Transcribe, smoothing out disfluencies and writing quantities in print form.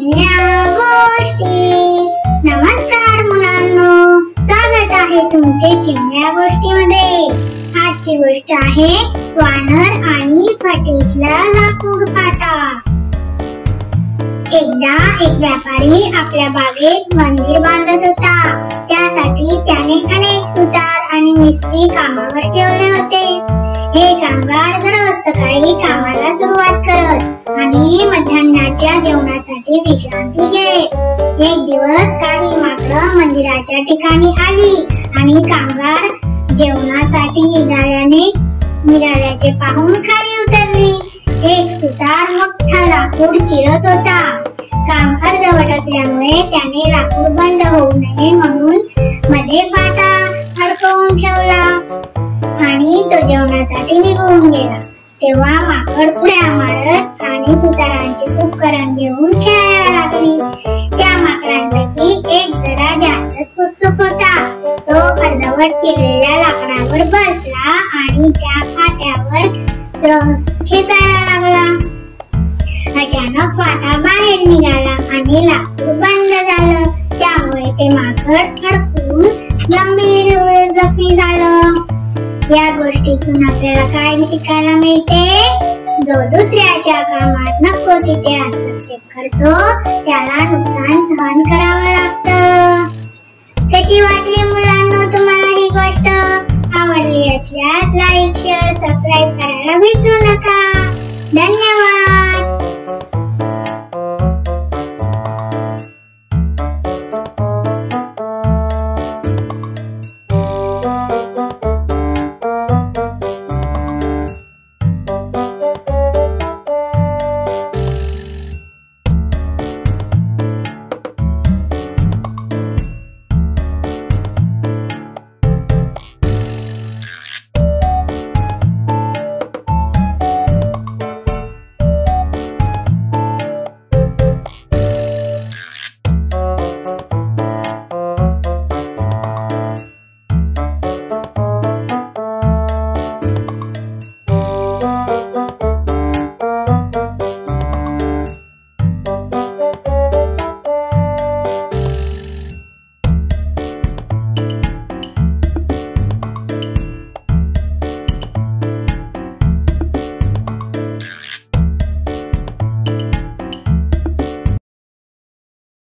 चिमण्या गोष्टी। नमस्कार मुलांनो, स्वागत आहे तुमचे चिमण्या गोष्टीमध्ये। आजची गोष्ट आहे वानर आणि फाटीतला लाकूड फाटा। एकदा एक व्यापारी आपल्या बागेत मंदिर बांधत होता। त्यासाठी त्याने अनेक सुतार आणि मिस्त्री कामावर ठेवले होते। हे कामगार दररोज सकाळी कामाला सुरुवात करत आणि मध्यान्हाच्या जेवणासाठी विश्रांती घेत। एक दिवस काही माकडं मंदिराच्या ठिकाणी आली आणि कामगार जेवणासाठी निघाल्याचे पाहून खाली उतरली। एक सुतार मोठा लाकूड चिरत होता। काम अर्धवट असल्यामुळे त्याने लाकूड बंद होऊ नये म्हणून मध्ये फाटा अडकवून ठेवला आणि तो जेवणासाठी निघून गेला। तेव्हा माकड उड्या मारत आणि सुतारांचे उपकरण घेऊन खेळायला लागली। त्या माकडांपैकी एक जरा जास्तच उत्सुक होता। तो अर्धवट चिरलेल्या लाकडावर बसला आणि त्या फाट्यावर खेचायला लागला। अचानक फाटा बाहेर निघाला आणि लाकूड बंद झालं। त्यामुळे ते माकड अडकून गंभीर जखमी झालं। या गोष्टीतून आपल्याला काय शिकायला मिळते? जो दुसऱ्याच्या कामात नको तिथे हस्तक्षेप करतो त्याला नुकसान सहन करावं लागतं। कशी वाटली मुलांनो तुम्हाला ही गोष्ट? आवडली असल्यास लाईक, शेअर, सबस्क्राईब करायला विसरू नका। धन्यवाद।